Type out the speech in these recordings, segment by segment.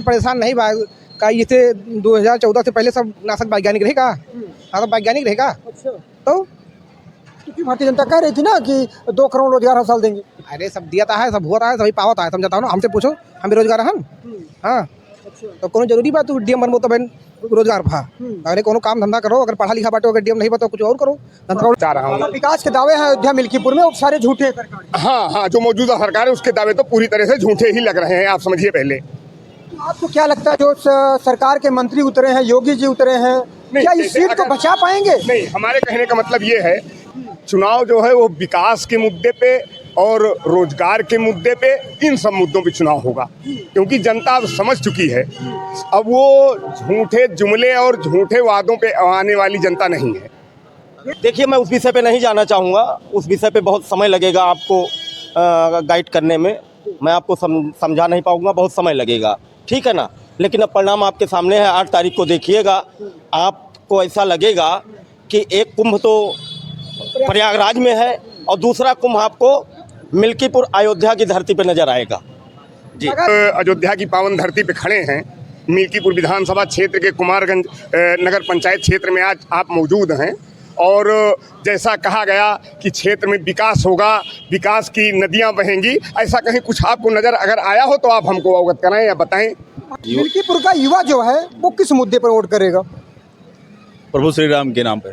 परेशान नहीं बा का इसे 2014 से पहले सब नासक वैज्ञानिक रहेगा। हाँ तो वैज्ञानिक रहेगा। अच्छा, तो क्योंकि भारतीय जनता कह रही थी ना कि 2 करोड़ रोजगार हर साल देंगे। अरे सब दिया है, सब हुआ है, सभी पावत है, समझाता हूँ ना। हमसे पूछो, हम बेरोजगार हम। हाँ अच्छा, तो कोनो जरूरी बात तू डीएम बनबो तो बहन रोजगार भा। अरे कोनो काम धंधा करो, अगर पढ़ा लिखा बाटो, अगर डीएम नहीं बताओ कुछ और करो धंधा। चाह रहा हूँ। विकास के दावे हैं अयोध्या मिल्कीपुर में, वो सारे झूठे हैं सरकार के। हाँ हाँ, जो मौजूदा सरकार है उसके दावे तो पूरी तरह से झूठे ही लग रहे हैं, आप समझिए। पहले आपको क्या लगता है जो सरकार के मंत्री उतरे हैं, योगी जी उतरे हैं, क्या इस सीट को बचा पाएंगे? नहीं, हमारे कहने का मतलब ये है, चुनाव जो है वो विकास के मुद्दे पे और रोजगार के मुद्दे पे, इन सब मुद्दों पे चुनाव होगा, क्योंकि जनता अब समझ चुकी है। अब वो झूठे जुमले और झूठे वादों पे आने वाली जनता नहीं है। देखिए, मैं उस विषय पे नहीं जाना चाहूँगा, उस विषय पे बहुत समय लगेगा आपको गाइड करने में। मैं आपको समझा नहीं पाऊँगा, बहुत समय लगेगा, ठीक है ना। लेकिन अब परिणाम आपके सामने है, 8 तारीख को देखिएगा। आपको ऐसा लगेगा कि एक कुंभ तो प्रयागराज में है और दूसरा कुंभ आपको मिल्कीपुर अयोध्या की धरती पे नजर आएगा जी। अयोध्या की पावन धरती पे खड़े हैं, मिल्कीपुर विधानसभा क्षेत्र के कुमारगंज नगर पंचायत क्षेत्र में आज आप मौजूद हैं। और जैसा कहा गया कि क्षेत्र में विकास होगा, विकास की नदियां बहेंगी, ऐसा कहीं कुछ आपको नज़र अगर आया हो तो आप हमको अवगत कराएं या बताएं। मिल्कीपुर का युवा जो है वो किस मुद्दे पर वोट करेगा? प्रभु श्री राम के नाम पे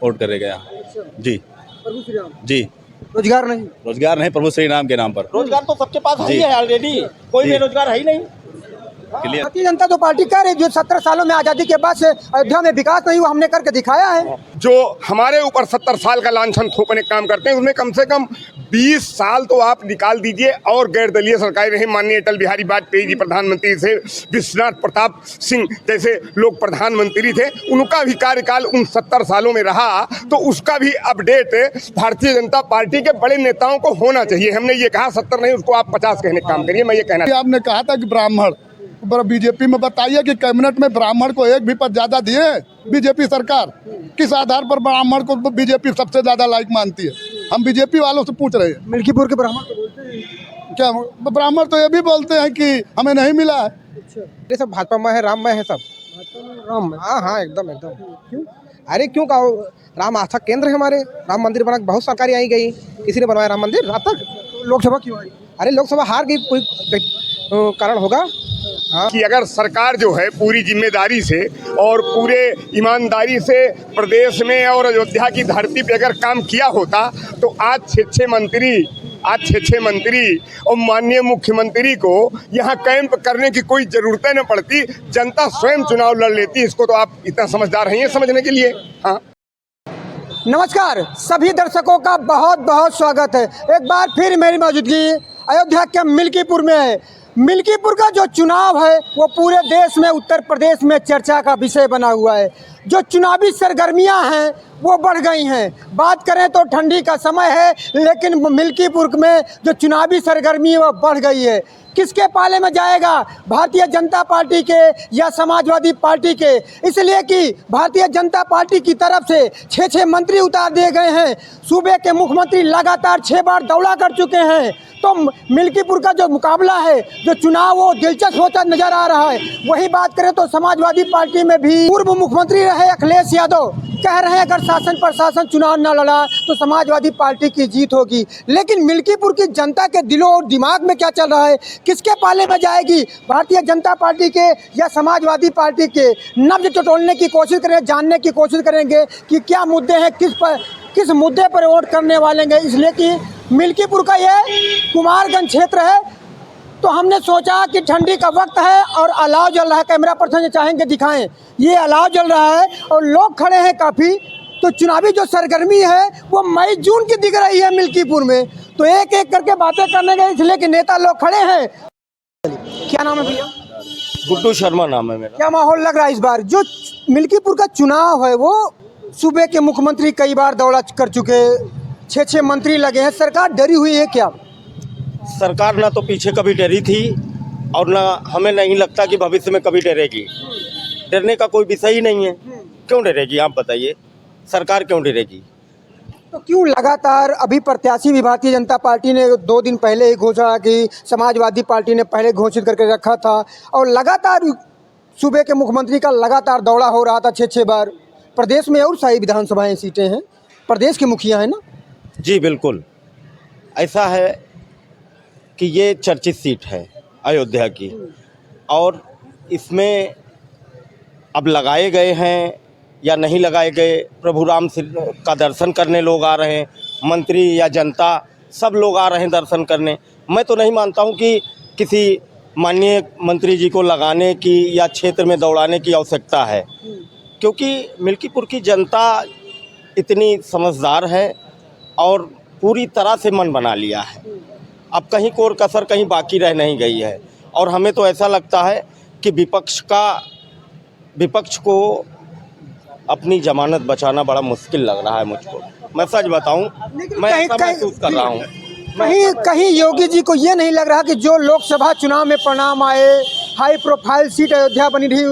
वोट करेगा यहाँ जी। प्रभु श्री राम जी, रोजगार नहीं? रोजगार नहीं, प्रभु श्री राम के नाम पर। रोजगार तो सबके पास ही है ऑलरेडी, कोई बेरोजगार है ही नहीं। क्लियर। भारतीय जनता तो पार्टी कह रही है जो 17 सालों में आज़ादी के बाद से अयोध्या में विकास नहीं हुआ, हमने करके दिखाया है। जो हमारे ऊपर 70 साल का लांछन थोपने का काम करते हैं, उसमें कम से कम 20 साल तो आप निकाल दीजिए। और गैर दलीय सरकारें रही, माननीय अटल बिहारी वाजपेयी जी प्रधानमंत्री थे, विश्वनाथ प्रताप सिंह जैसे लोग प्रधानमंत्री थे, उनका भी कार्यकाल उन 70 सालों में रहा, तो उसका भी अपडेट भारतीय जनता पार्टी के बड़े नेताओं को होना चाहिए। हमने ये कहा 70 नहीं, उसको आप 50 कहने का काम करिए। मैं ये कहना, आपने कहा था कि ब्राह्मण बीजेपी में, बताइए कि कैबिनेट में ब्राह्मण को एक भी पद ज्यादा दिए बीजेपी सरकार? किस आधार पर ब्राह्मण को बीजेपी सबसे ज्यादा लाइक मानती है? हम बीजेपी वालों से पूछ रहे हैं। मिल्कीपुर के ब्राह्मण तो बोलते हैं क्या ब्राह्मण तो ये भी बोलते हैं कि हमें नहीं मिला है। ये सब भाजपा में है, राम में है सब। राम? हाँ एकदम एकदम। क्यों? अरे क्यों का राम आस्था केंद्र है हमारे। राम मंदिर बना, बहुत सरकारी आई गई, किसी ने बनवाया राम मंदिर रात तक? लोकसभा क्यों आई? अरे लोकसभा हार गई, कोई कारण होगा। हाँ कि अगर सरकार जो है पूरी जिम्मेदारी से और पूरे ईमानदारी से प्रदेश में और अयोध्या की धरती पे अगर काम किया होता, तो आज 6 मंत्री और माननीय मुख्यमंत्री को यहाँ कैंप करने की कोई ज़रूरत न पड़ती, जनता स्वयं चुनाव लड़ लेती। इसको तो आप इतना समझदार नहीं है समझने के लिए। हाँ, नमस्कार, सभी दर्शकों का बहुत बहुत स्वागत है। एक बार फिर मेरी मौजूदगी अयोध्या के मिल्कीपुर में है। मिल्कीपुर का जो चुनाव है वो पूरे देश में, उत्तर प्रदेश में चर्चा का विषय बना हुआ है। जो चुनावी सरगर्मियां हैं वो बढ़ गई हैं। बात करें तो ठंडी का समय है, लेकिन मिल्कीपुर में जो चुनावी सरगर्मी है वो बढ़ गई है। किसके पाले में जाएगा, भारतीय जनता पार्टी के या समाजवादी पार्टी के? इसलिए कि भारतीय जनता पार्टी की तरफ से 6 मंत्री उतार दिए गए हैं। सूबे के मुख्यमंत्री लगातार 6 बार दौरा कर चुके हैं। तो मिल्कीपुर का जो मुकाबला है, जो चुनाव, वो दिलचस्प होता नजर आ रहा है। वही बात करें तो समाजवादी पार्टी में भी पूर्व मुख्यमंत्री रहे अखिलेश यादव कह रहे हैं अगर शासन प्रशासन चुनाव न लड़ा तो समाजवादी पार्टी की जीत होगी। लेकिन मिल्कीपुर की जनता के दिलों और दिमाग में क्या चल रहा है, किसके पाले में जाएगी, भारतीय जनता पार्टी के या समाजवादी पार्टी के? नब्ज टटोलने की कोशिश करेंगे, जानने की कोशिश करेंगे कि क्या मुद्दे हैं, किस मुद्दे पर वोट करने वाले हैं। इसलिए कि मिल्कीपुर का ये कुमारगंज क्षेत्र है, तो हमने सोचा कि ठंडी का वक्त है और अलाव जल रहा है। कैमरा पर्सन चाहेंगे दिखाएं, ये अलाव जल रहा है और लोग खड़े हैं काफ़ी। तो चुनावी जो सरगर्मी है वो मई जून की दिख रही है मिल्कीपुर में। तो एक एक करके बातें करने गए, इसलिए कि नेता लोग खड़े हैं। क्या नाम है भैया? गुड्डू शर्मा नाम है मेरा। क्या माहौल लग रहा है इस बार? जो मिल्कीपुर का चुनाव है वो सूबे के मुख्यमंत्री कई बार दौरा कर चुके, 6 मंत्री लगे हैं, सरकार डरी हुई है क्या? सरकार ना तो पीछे कभी डरी थी और ना हमें नहीं लगता कि भविष्य में कभी डरेगी। डरने का कोई विषय ही नहीं है। क्यों डरेगी, आप बताइए, सरकार क्यों डरेगी? तो क्यों लगातार अभी प्रत्याशी भी भारतीय जनता पार्टी ने 2 दिन पहले ही घोषणा की, समाजवादी पार्टी ने पहले घोषित करके रखा था और लगातार सूबे के मुख्यमंत्री का लगातार दौरा हो रहा था 6-6 बार। प्रदेश में और सारी विधानसभाएं सीटें हैं, प्रदेश के मुखिया हैं ना। जी बिल्कुल, ऐसा है कि ये चर्चित सीट है अयोध्या की, और इसमें अब लगाए गए हैं या नहीं लगाए गए, प्रभु राम का दर्शन करने लोग आ रहे हैं, मंत्री या जनता सब लोग आ रहे हैं दर्शन करने। मैं तो नहीं मानता हूं कि किसी माननीय मंत्री जी को लगाने की या क्षेत्र में दौड़ाने की आवश्यकता है, क्योंकि मिल्कीपुर की जनता इतनी समझदार है और पूरी तरह से मन बना लिया है। अब कहीं कोर कसर कहीं बाकी रह नहीं गई है, और हमें तो ऐसा लगता है कि विपक्ष को अपनी जमानत बचाना बड़ा मुश्किल लग रहा है मुझको। मैं सच बताऊं, मैं ऐसा महसूस कर रहा हूं। कहीं योगी जी को ये नहीं लग रहा कि जो लोकसभा चुनाव में परिणाम आए, हाई प्रोफाइल सीट अयोध्या बनी रही,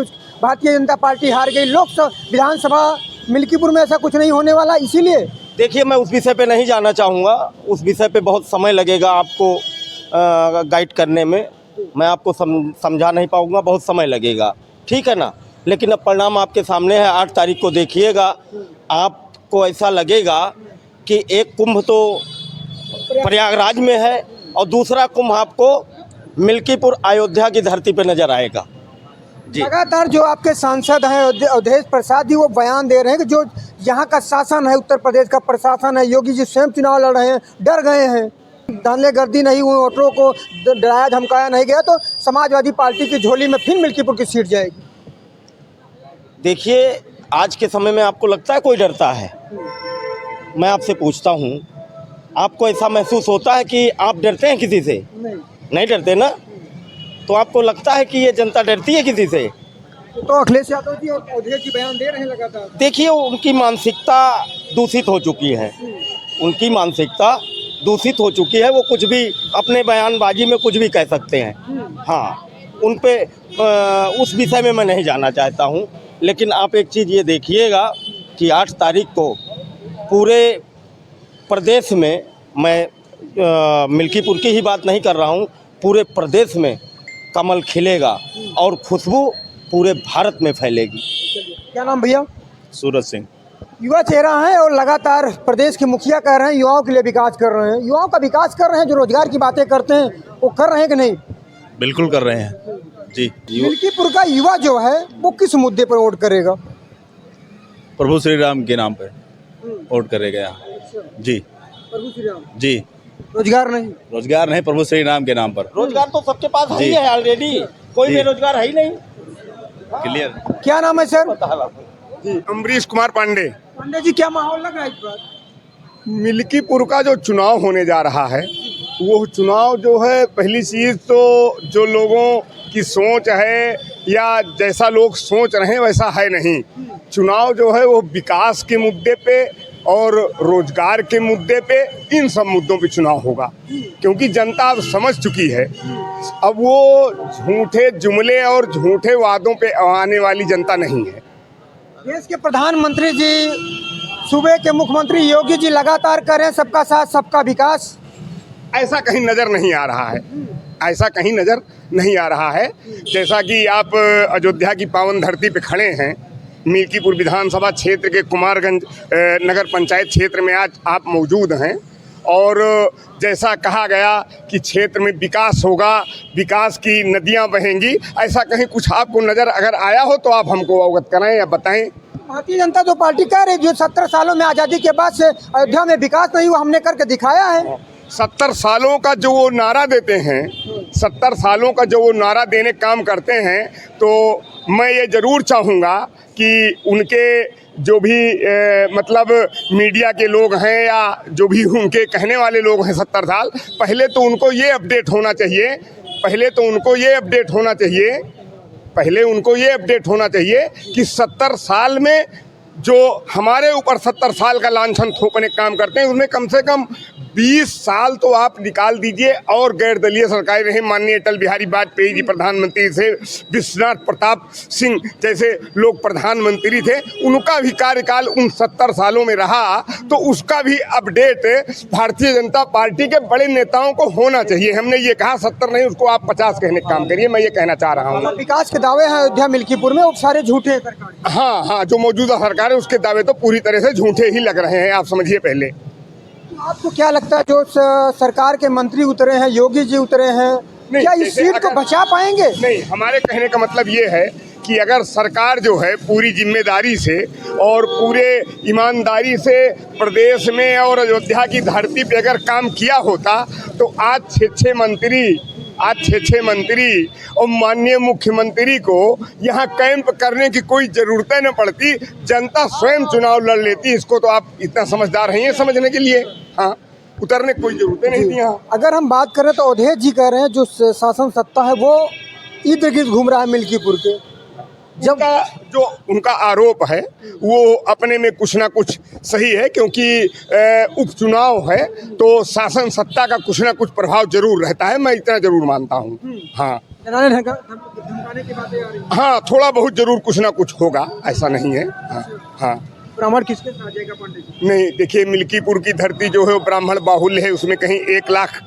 भारतीय जनता पार्टी हार गई, लोकसभा विधानसभा मिल्कीपुर में ऐसा कुछ नहीं होने वाला, इसीलिए? देखिए, मैं उस विषय पे नहीं जाना चाहूँगा, उस विषय पे बहुत समय लगेगा आपको गाइड करने में, मैं आपको समझा नहीं पाऊँगा, बहुत समय लगेगा, ठीक है ना। लेकिन अब परिणाम आपके सामने है, 8 तारीख को देखिएगा, आपको ऐसा लगेगा कि एक कुंभ तो प्रयागराज में है और दूसरा कुंभ आपको मिल्कीपुर अयोध्या की धरती पे नजर आएगा। जी, लगातार जो आपके सांसद हैं अवधेश प्रसाद जी, वो बयान दे रहे हैं कि जो यहाँ का शासन है, उत्तर प्रदेश का प्रशासन है, योगी जी स्वयं चुनाव लड़ रहे हैं, डर गए हैं, धांधले गर्दी नहीं हुई, वोटरों को डराया धमकाया नहीं गया, तो समाजवादी पार्टी की झोली में फिर मिल्कीपुर की सीट जाएगी। देखिए, आज के समय में आपको लगता है कोई डरता है? मैं आपसे पूछता हूँ, आपको ऐसा महसूस होता है कि आप डरते हैं किसी से? नहीं डरते ना। तो आपको लगता है कि ये जनता डरती है किसी से? तो अखिलेश यादव जी और अवधेश जी बयान दे रहे हैं लगातार। देखिए, उनकी मानसिकता दूषित हो चुकी है, उनकी मानसिकता दूषित हो चुकी है। वो कुछ भी अपने बयानबाजी में कुछ भी कह सकते हैं। हाँ, उन पे उस विषय में मैं नहीं जाना चाहता हूँ। लेकिन आप एक चीज़ ये देखिएगा कि 8 तारीख को पूरे प्रदेश में, मैं मिल्कीपुर की ही बात नहीं कर रहा हूँ, पूरे प्रदेश में कमल खिलेगा और खुशबू पूरे भारत में फैलेगी। क्या नाम भैया? सूरज सिंह। युवा चेहरा है और लगातार प्रदेश के मुखिया कह रहे हैं युवाओं के लिए विकास कर रहे हैं, युवाओं का विकास कर रहे हैं, जो रोजगार की बातें करते हैं वो कर रहे हैं कि नहीं? बिल्कुल कर रहे हैं जी। मिल्कीपुर का युवा जो है वो किस मुद्दे पर वोट करेगा? प्रभु श्री राम के नाम पे वोट करेगा यहाँ जी। प्रभु श्री राम जी, रोजगार नहीं? रोजगार नहीं, प्रभु श्री राम के नाम पर। रोजगार तो सबके पास ही है ऑलरेडी, कोई बेरोजगार है ही नहीं। क्लियर। क्या नाम है सर? अमरीश कुमार पांडे। पांडे जी, क्या माहौल लग रहा है इस बार? मिल्कीपुर का जो चुनाव होने जा रहा है, वो चुनाव जो है, पहली चीज़ तो जो लोगों की सोच है या जैसा लोग सोच रहे हैं वैसा है नहीं। चुनाव जो है वो विकास के मुद्दे पे और रोजगार के मुद्दे पे, इन सब मुद्दों पे चुनाव होगा, क्योंकि जनता अब समझ चुकी है। अब वो झूठे जुमले और झूठे वादों पे आने वाली जनता नहीं है। देश के प्रधानमंत्री जी, सूबे के मुख्यमंत्री योगी जी लगातार कर रहे हैं सबका साथ सबका विकास, ऐसा कहीं नज़र नहीं आ रहा है, ऐसा कहीं नज़र नहीं आ रहा है। जैसा कि आप अयोध्या की पावन धरती पे खड़े हैं, मिल्कीपुर विधानसभा क्षेत्र के कुमारगंज नगर पंचायत क्षेत्र में आज आप मौजूद हैं, और जैसा कहा गया कि क्षेत्र में विकास होगा, विकास की नदियां बहेंगी, ऐसा कहीं कुछ आपको नज़र अगर आया हो तो आप हमको अवगत कराएं या बताएं। भारतीय जनता जो पार्टी कह रही है, जो 70 सालों में आज़ादी के बाद से अयोध्या में विकास नहीं हुआ, हमने करके दिखाया है। 70 सालों का जो वो नारा देते हैं, 70 सालों का जो वो नारा देने काम करते हैं, तो मैं ये ज़रूर चाहूँगा कि उनके जो भी मतलब मीडिया के लोग हैं या जो भी उनके कहने वाले लोग हैं 70 साल, पहले तो उनको ये अपडेट होना चाहिए, पहले उनको ये अपडेट होना चाहिए कि 70 साल में जो हमारे ऊपर 70 साल का लांछन थोपने का काम करते हैं, उसमें कम से कम 20 साल तो आप निकाल दीजिए और गैर दलीय सरकारें रही, माननीय अटल बिहारी वाजपेयी जी प्रधानमंत्री थे, विश्वनाथ प्रताप सिंह जैसे लोग प्रधानमंत्री थे, उनका भी कार्यकाल उन 70 सालों में रहा, तो उसका भी अपडेट भारतीय जनता पार्टी के बड़े नेताओं को होना चाहिए। हमने ये कहा 70 नहीं, उसको आप 50 कहने का काम करिए, मैं ये कहना चाह रहा हूँ। विकास के दावे हैं अयोध्या मिल्कीपुर में, वो सारे झूठे हैं सरकार के। हाँ हाँ, जो मौजूदा सरकार है उसके दावे तो पूरी तरह से झूठे ही लग रहे हैं, आप समझिए पहले। आपको क्या लगता है जो सरकार के मंत्री उतरे हैं, योगी जी उतरे हैं, क्या इस सीट को बचा पाएंगे? नहीं, हमारे कहने का मतलब ये है कि अगर सरकार जो है पूरी जिम्मेदारी से और पूरे ईमानदारी से प्रदेश में और अयोध्या की धरती पे अगर काम किया होता तो आज छः मंत्री और माननीय मुख्यमंत्री को यहाँ कैंप करने की कोई ज़रूरत न पड़ती, जनता स्वयं चुनाव लड़ लेती। इसको तो आप इतना समझदार हैं समझने के लिए, हाँ, उतरने की कोई ज़रूरत नहीं थी यहाँ। अगर हम बात करें तो अवधेश जी कह रहे हैं जो शासन सत्ता है वो इर्द गिर्द घूम रहा है मिल्कीपुर के। जब जो उनका आरोप है वो अपने में कुछ ना कुछ सही है, क्योंकि उपचुनाव है तो शासन सत्ता का कुछ ना कुछ प्रभाव जरूर रहता है, मैं इतना जरूर मानता हूँ। हाँ धमकाने की बातें आ रही हैं। हाँ, थोड़ा बहुत जरूर कुछ ना कुछ होगा, ऐसा नहीं है। हाँ हाँ, ब्राह्मण किसके साथ जाएगा पंडित जी? नहीं, देखिए मिल्कीपुर की धरती जो है वो ब्राह्मण बाहुल्य है, उसमें कहीं 1 लाख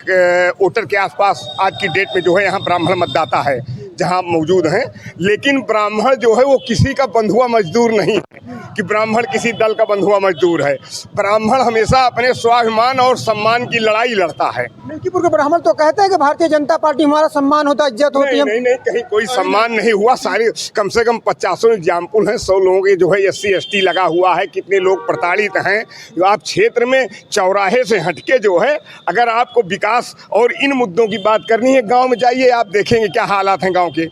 वोटर के आसपास आज की डेट में जो है यहाँ ब्राह्मण मतदाता है जहाँ मौजूद हैं, लेकिन ब्राह्मण जो है वो किसी का बंधुआ मजदूर नहीं है कि ब्राह्मण किसी दल का बंधुआ मजदूर है। ब्राह्मण हमेशा अपने स्वाभिमान और सम्मान की लड़ाई लड़ता है। मिल्कीपुर के ब्राह्मण तो कहते हैं कि भारतीय जनता पार्टी हमारा सम्मान होता है, इज्जत होती है। नहीं, कहीं कोई सम्मान नहीं हुआ। सारे कम से कम 50 एग्जाम्पल हैं, 100 लोगों के जो है SC ST लगा हुआ है, कितने लोग प्रताड़ित हैं। जो आप क्षेत्र में चौराहे से हटके जो है, अगर आपको विकास और इन मुद्दों की बात करनी है, गाँव में जाइए, आप देखेंगे क्या हालात हैं गाँव के।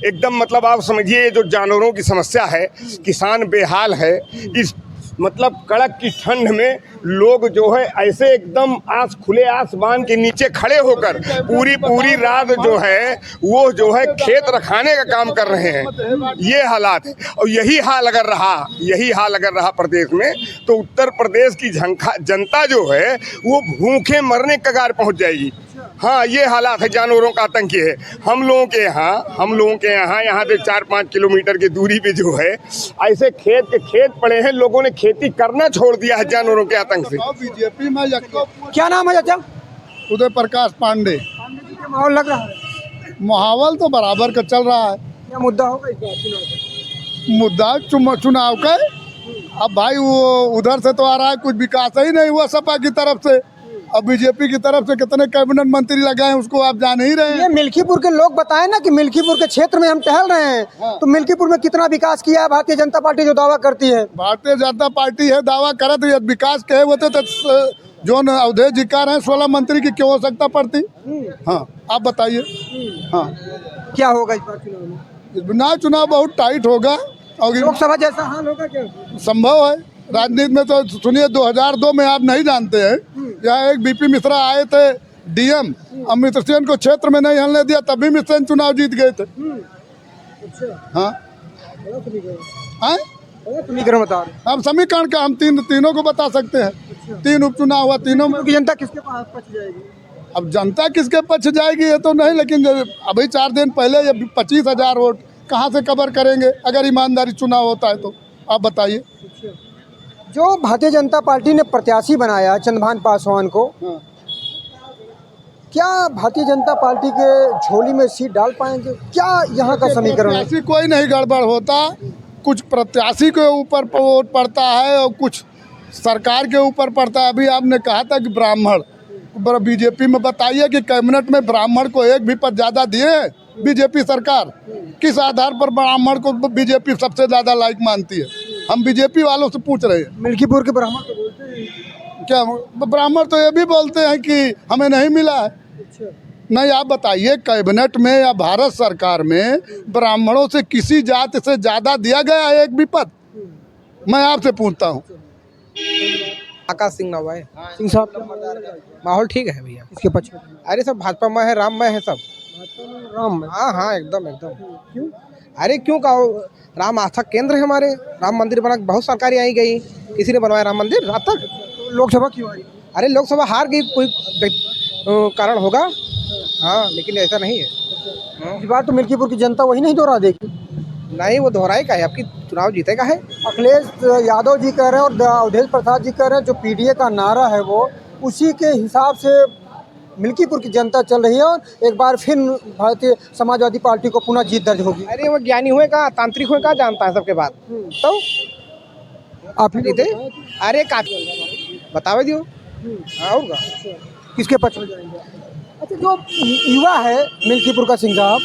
एकदम मतलब आप समझिए जो जानवरों की समस्या है, किसान बेहाल है, इस मतलब कड़क की ठंड में लोग जो है ऐसे एकदम खुले आसमान के नीचे खड़े होकर पूरी रात जो है वो जो है खेत रखाने का काम कर रहे हैं। ये हालात है, और यही हाल अगर रहा प्रदेश में तो उत्तर प्रदेश की जनता जो है वो भूखे मरने के कगार पहुंच जाएगी। हाँ, ये हालात है, जानवरों का आतंक है। हम लोगों के यहाँ से 4-5 किलोमीटर की दूरी पे जो है ऐसे खेत पड़े हैं, लोगों ने खेती करना छोड़ दिया है जानवरों के आतंक से। बीजेपी में क्या नाम है चाचा? उदय प्रकाश पांडे। माहौल लग रहा है? माहौल तो बराबर का चल रहा है। क्या मुद्दा होगा इस बार चुनाव का? मुद्दा चुनाव का। अब भाई वो उधर से तो आ रहा है, कुछ विकास ही नहीं हुआ सपा की तरफ से। अब बीजेपी की तरफ से कितने कैबिनेट मंत्री लगे हैं उसको आप जान ही रहे हैं। ये मिल्कीपुर के लोग बताएं ना कि मिल्कीपुर के क्षेत्र में हम टहल रहे हैं, तो मिल्कीपुर में कितना विकास किया है भारतीय जनता पार्टी जो दावा करती है? भारतीय जनता पार्टी है दावा करत है विकास के होते तो जो अवधेश जी कह रहे हैं 16 मंत्री की क्यों आवश्यकता पड़ती। हाँ, आप बताइए। हाँ, क्या होगा इस बार चुनाव में? चुनाव बहुत टाइट होगा और लोकसभा जैसा हाल होगा क्या? संभव है। राजनीति में तो सुनिए 2002 में आप नहीं जानते हैं, यहाँ एक BP मिश्रा आए थे DM, अमृत सेन को क्षेत्र में नहीं हलने दिया, तभी मिश्रा चुनाव जीत गए थे। हाँ, समीकरण बता रहे। अब समीकरण का हम तीनों को बता सकते हैं। 3 उपचुनाव हुआ, तीनों में जनता किसके पास पच जाएगी? अब जनता किसके पक्ष जाएगी ये तो नहीं, लेकिन अभी 4 दिन पहले ये 25,000 वोट कहाँ से कवर करेंगे अगर ईमानदारी चुनाव होता है तो? आप बताइए। जो भारतीय जनता पार्टी ने प्रत्याशी बनाया चंद्रभान पासवान को, क्या भारतीय जनता पार्टी के झोली में सीट डाल पाएंगे? क्या यहाँ का समीकरण है? ऐसी कोई नहीं गड़बड़ होता, कुछ प्रत्याशी के ऊपर वोट पड़ता है और कुछ सरकार के ऊपर पड़ता है। अभी आपने कहा था कि ब्राह्मण बीजेपी में, बताइए कि कैबिनेट में ब्राह्मण को एक भी पद ज़्यादा दिए बीजेपी सरकार? किस आधार पर ब्राह्मण को बीजेपी सबसे ज़्यादा लाइक मानती है? हम बीजेपी वालों से पूछ रहे हैं। मिल्कीपुर के ब्राह्मण तो बोलते हैं, क्या ब्राह्मण तो ये भी बोलते हैं कि हमें नहीं मिला है। नहीं, आप बताइए कैबिनेट में या भारत सरकार में ब्राह्मणों से किसी जाति से ज़्यादा दिया गया है एक भी पद? मैं आपसे पूछता हूँ। आकाश सिंह नाम है। सिंह साहब माहौल ठीक है भैया। इसके पक्ष में? अरे सब भाजपा में है, राम में है सब। राम में? हाँ, एकदम। क्यों? अरे क्यों कहो, राम आस्था केंद्र है हमारे। राम मंदिर बना, बहुत सरकारें आई गई, किसी ने बनवाया राम मंदिर रात तक? लोकसभा क्यों आई? अरे लोकसभा हार गई, कोई कारण होगा। हाँ, लेकिन ऐसा नहीं है। इस बार तो मिल्कीपुर की जनता वही नहीं दोहरा देगी। नहीं, वो दोहराए का है, आपकी चुनाव जीतेगा है। अखिलेश यादव जी कह रहे हैं और अवधेश प्रसाद जी कह रहे हैं जो पीडीए का नारा है वो उसी के हिसाब से मिल्कीपुर की जनता चल रही है और एक बार फिर भारतीय समाजवादी पार्टी को पुनः जीत दर्ज होगी। अरे वो ज्ञानी हुए का, तांत्रिक हुए का, जानता है सबके बात। तो आप ही जीते। अरे का बतावे दियो। और का किसके पक्ष में जाएंगे? अच्छा, जो युवा है मिल्कीपुर का सिंह साहब,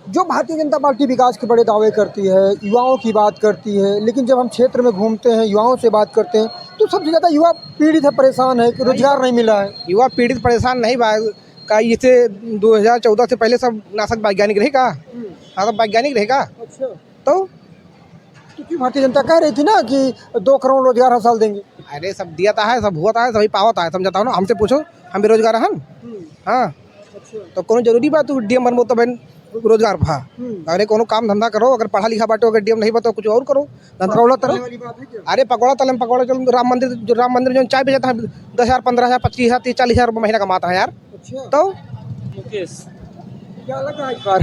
जो भारतीय जनता पार्टी विकास के बड़े दावे करती है, युवाओं की बात करती है, लेकिन जब हम क्षेत्र में घूमते हैं, युवाओं से बात करते हैं, तो सबसे ज़्यादा युवा पीड़ित है, परेशान है कि रोजगार नहीं मिला है। युवा पीड़ित परेशान नहीं बा का, इसे 2014 से पहले सब नाशक वैज्ञानिक रहेगा। हाँ, सब वैज्ञानिक रहेगा। अच्छा, तो क्योंकि भारतीय जनता कह रही थी ना कि 2 करोड़ रोजगार हर साल देंगे। अरे सब दिया है, सब हुआ है, सभी पावता है, समझाता हूँ ना। हमसे पूछो, हम बेरोजगार हैं। हाँ, तो कोनो जरूरी बात तू डीएम बनबो तब रोजगार भा। अरे कोनो काम धंधा करो, अगर पढ़ा लिखा बाटो, अगर डीएम नहीं बतो कुछ और करो, धंधा पकौड़ा तलने वाली बात है क्या? अरे पकौड़ा तले पकौड़ा चल, राम मंदिर जो चाय बेचता है 10,000, 15,000, 25,000, 30,000, 40,000 रुपये महीना कमाता है यार। अच्छा, तो मुकेश क्या लग रहा है इस बार?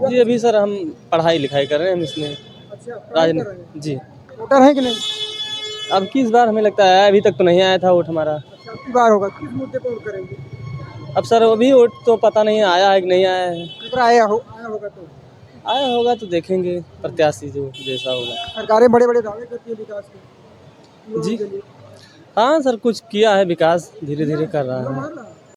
जी, अभी सर हम पढ़ाई लिखाई कर रहे हैं हम इसमें अच्छा, राजनीति जी। वोटर है कि नहीं? अब किस बार हमें लगता है अभी तक तो नहीं आया था वोट हमारा। अच्छा, अब की बार होगा, किस मुद्दे पर वोट करेंगे? अब सर अभी वोट तो पता नहीं आया है कि नहीं आया है। अगर आया होगा तो आया होगा तो देखेंगे, प्रत्याशी जो जैसा होगा। सरकारें बड़े बड़े दावे करती है विकास के जी। युवाओं के लिए। हाँ सर, कुछ किया है विकास, धीरे धीरे कर रहा है।